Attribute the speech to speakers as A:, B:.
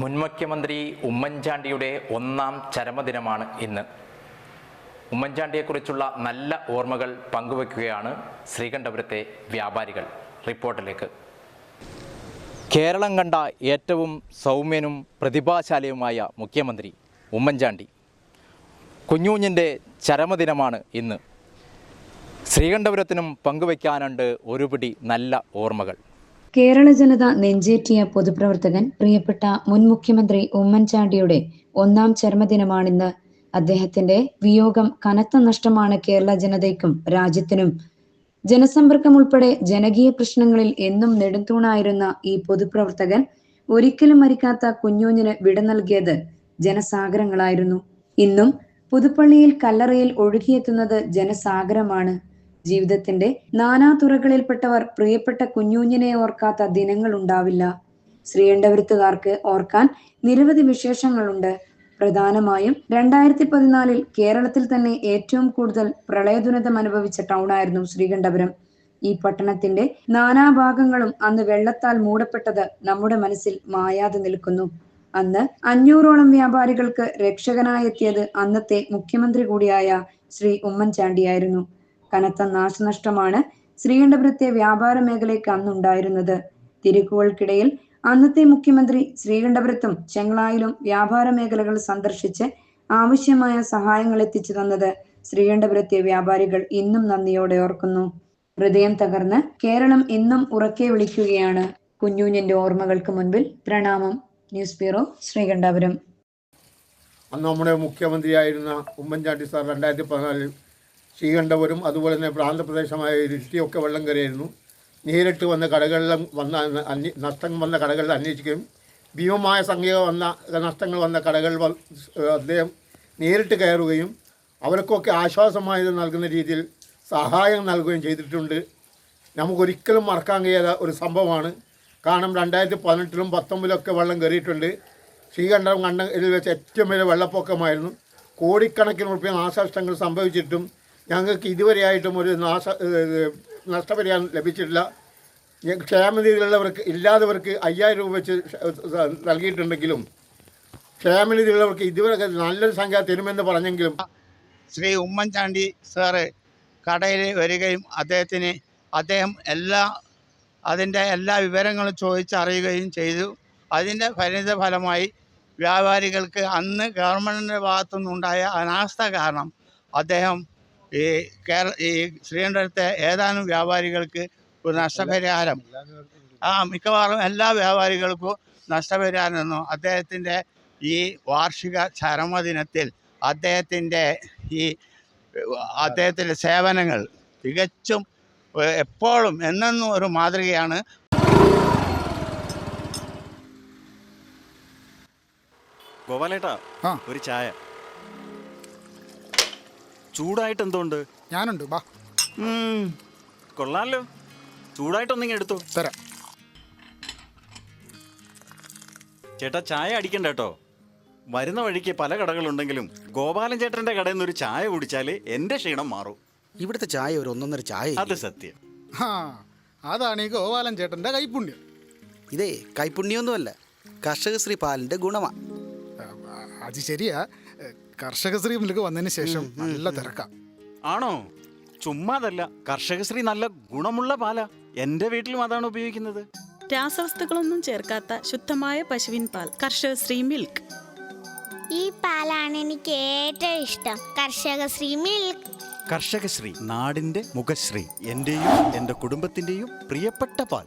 A: മുൻ മുഖ്യമന്ത്രി ഉമ്മൻചാണ്ടിയുടെ 1-ാം ചരമദിനമാണ് ഇന്ന്. ഉമ്മൻചാണ്ടിയെക്കുറിച്ചുള്ള നല്ല ഓർമ്മകൾ പങ്കുവയ്ക്കുകയാണ് ശ്രീകണ്ഠപുരത്തെ വ്യാപാരികൾ. റിപ്പോർട്ടിലേക്ക്. കേരളം കണ്ട ഏറ്റവും സൗമ്യനും പ്രതിഭാശാലിയുമായ മുഖ്യമന്ത്രി ഉമ്മൻചാണ്ടി. കുഞ്ഞൂഞ്ഞിൻ്റെ ചരമദിനമാണ് ഇന്ന്. ശ്രീകണ്ഠപുരത്തിനും പങ്കുവയ്ക്കാനുണ്ട് ഒരുപിടി നല്ല ഓർമ്മകൾ.
B: കേരള ജനത നെഞ്ചേറ്റിയ പൊതുപ്രവർത്തകൻ പ്രിയപ്പെട്ട മുൻ മുഖ്യമന്ത്രി ഉമ്മൻചാണ്ടിയുടെ 1-ാം ചരമദിനമാണിന്ന്. അദ്ദേഹത്തിന്റെ വിയോഗം കനത്ത നഷ്ടമാണ് കേരള ജനതയ്ക്കും രാജ്യത്തിനും. ജനസമ്പർക്കം ഉൾപ്പെടെ ജനകീയ പ്രശ്നങ്ങളിൽ എന്നും നെടുംതൂണായിരുന്ന ഈ പൊതുപ്രവർത്തകൻ ഒരിക്കലും മരിക്കാത്ത കുഞ്ഞൂഞ്ഞിന് വിട നൽകിയത് ജനസാഗരങ്ങളായിരുന്നു. ഇന്നും പുതുപ്പള്ളിയിൽ കല്ലറയിൽ ഒഴുകിയെത്തുന്നത് ജനസാഗരമാണ്. ജീവിതത്തിന്റെ നാനാതുറകളിൽപ്പെട്ടവർ പ്രിയപ്പെട്ട കുഞ്ഞൂഞ്ഞിനെ ഓർക്കാത്ത ദിനങ്ങൾ ഉണ്ടാവില്ല. ശ്രീകണ്ഠപുരത്തുകാർക്ക് ഓർക്കാൻ നിരവധി വിശേഷങ്ങളുണ്ട്. പ്രധാനമായും 2014 കേരളത്തിൽ തന്നെ ഏറ്റവും കൂടുതൽ പ്രളയദുരന്തം അനുഭവിച്ച ടൗണായിരുന്നു ശ്രീകണ്ഠപുരം. ഈ പട്ടണത്തിന്റെ നാനാഭാഗങ്ങളും അന്ന് വെള്ളത്താൽ മൂടപ്പെട്ടത് നമ്മുടെ മനസ്സിൽ മായാതെ നിൽക്കുന്നു. അന്ന് 500ഓളം വ്യാപാരികൾക്ക് രക്ഷകനായെത്തിയത് അന്നത്തെ മുഖ്യമന്ത്രി കൂടിയായ ശ്രീ ഉമ്മൻചാണ്ടിയായിരുന്നു. കനത്ത നാശനഷ്ടമാണ് ശ്രീകണ്ഠപുരത്തെ വ്യാപാര മേഖലയ്ക്ക് അന്നുണ്ടായിരുന്നത്. തിരക്കുകൾക്കിടയിൽ അന്നത്തെ മുഖ്യമന്ത്രി ശ്രീകണ്ഠപുരത്തും ചെങ്ങളായിലും വ്യാപാര മേഖലകൾ സന്ദർശിച്ച് ആവശ്യമായ സഹായങ്ങൾ എത്തിച്ചു തന്നത് ശ്രീകണ്ഠപുരത്തെ വ്യാപാരികൾ ഇന്നും നന്ദിയോടെ ഓർക്കുന്നു. ഹൃദയം തകർന്ന് കേരളം ഇന്നും ഉറക്കെ വിളിക്കുകയാണ്. കുഞ്ഞൂഞ്ഞിന്റെ ഓർമ്മകൾക്ക് മുൻപിൽ പ്രണാമം. News bureau, Sreekandapuram.
C: അന്ന് നമ്മുടെ മുഖ്യമന്ത്രിയായിരുന്ന ഉമ്മൻചാണ്ടി സാർ 2014 ശ്രീകണ്ഠപുരം അതുപോലെ തന്നെ പ്രാന്തപ്രദേശമായ ഇരിട്ടിയൊക്കെ വെള്ളം കയറിയായിരുന്നു. നേരിട്ട് വന്ന കടകളിലും നഷ്ടം വന്ന കടകളിൽ അന്വേഷിക്കുകയും ഭീമമായ സംഖ്യ നഷ്ടങ്ങൾ വന്ന കടകളിൽ അദ്ദേഹം നേരിട്ട് കയറുകയും അവർക്കൊക്കെ ആശ്വാസമായി നൽകുന്ന രീതിയിൽ സഹായം നൽകുകയും ചെയ്തിട്ടുണ്ട്. നമുക്കൊരിക്കലും മറക്കാൻ കഴിയാത്ത ഒരു സംഭവമാണ്. കാരണം 2018-ലും 2019-ലൊക്കെ വെള്ളം കയറിയിട്ടുണ്ട്. ശ്രീകണ്ഠപുരം കണ്ടതിൽ വെച്ച് ഏറ്റവും വലിയ വെള്ളപ്പൊക്കമായിരുന്നു. കോടിക്കണക്കിന് റുപ്യ നാശനഷ്ടങ്ങൾ സംഭവിച്ചിട്ടും ഞങ്ങൾക്ക് ഇതുവരെയായിട്ടും ഒരു നഷ്ടപരിഹാരം ലഭിച്ചിട്ടില്ല. ക്ഷേമനിധിയിലുള്ളവർക്ക് ഇല്ലാത്തവർക്ക് 5000 രൂപ വെച്ച് നൽകിയിട്ടുണ്ടെങ്കിലും ക്ഷേമനിധിയുള്ളവർക്ക് ഇതുവരെ നല്ലൊരു സംഖ്യ തരുമെന്ന് പറഞ്ഞെങ്കിലും
D: ശ്രീ ഉമ്മൻചാണ്ടി സാറ് കടയിൽ വരികയും അദ്ദേഹം അതിൻ്റെ എല്ലാ വിവരങ്ങളും ചോദിച്ചറിയുകയും ചെയ്തു. അതിൻ്റെ ഫലമായി വ്യാപാരികൾക്ക് അന്ന് ഗവൺമെൻറ്റിൻ്റെ ഭാഗത്തുനിന്നുണ്ടായ അനാസ്ഥ കാരണം അദ്ദേഹം ഈ ശ്രീകണ്ഠപുരത്തെ ഏതാനും വ്യാപാരികൾക്ക് ഒരു നഷ്ടപരിഹാരം മിക്കവാറും എല്ലാ വ്യാപാരികൾക്കും നഷ്ടപരിഹാരം തന്നു. അദ്ദേഹത്തിൻ്റെ ഈ വാർഷിക ചരമദിനത്തിൽ അദ്ദേഹത്തിൻ്റെ സേവനങ്ങൾ തികച്ചും എപ്പോഴും എന്നെന്നും ഒരു മാതൃകയാണ്.
E: ഗോപാലേട്ടാ, ഒരു ചായ. ചൂടായിട്ട് എന്തുകൊണ്ട്?
F: ഞാനുണ്ട്, ബാ.
E: കൊള്ളാമല്ലോ, ചൂടായിട്ടൊന്നിങ്ങ് എടുത്തോ.
F: തരാം.
E: ചേട്ടാ, ചായ അടിക്കണ്ട കേട്ടോ. വരുന്ന വഴിക്ക് പല കടകളുണ്ടെങ്കിലും ഗോപാലൻ ചേട്ടന്റെ കടയിൽ നിന്ന് ഒരു ചായ കുടിച്ചാൽ എന്റെ ക്ഷീണം മാറും.
F: ഇവിടുത്തെ ചായ ഒരു 1.5 ചായ.
E: അത് സത്യം.
F: അതാണ് ഈ ഗോപാലൻ ചേട്ടന്റെ കൈപ്പുണ്യം.
G: ഇതേ കൈപ്പുണ്യൊന്നുമല്ല, കർഷകശ്രീ പാലിന്റെ ഗുണമാ.
F: അത് ശരിയാ. കർഷകശ്രീ മിൽക്ക് വന്നതിന് ശേഷം നല്ല തിരക്കാ.
E: ആണോ? ചുമ്മാതല്ല, കർഷകശ്രീ നല്ല ഗുണമുള്ള പാലാ. എന്റെ വീട്ടിലും അതാണ് ഉപയോഗിക്കുന്നത്.
H: രാസവസ്തുക്കളൊന്നും ചേർക്കാത്ത ശുദ്ധമായ പശുവിൻ പാൽ, കർഷകശ്രീ മിൽക്ക്.
I: ഈ പാലാണ് എനിക്ക് ഏറ്റവും ഇഷ്ടം, കർഷകശ്രീ മിൽക്ക്.
E: കർഷകശ്രീ, നാടിന്റെ മുഖശ്രീ. എന്റെയും എന്റെ കുടുംബത്തിന്റെയും പ്രിയപ്പെട്ട പാൽ.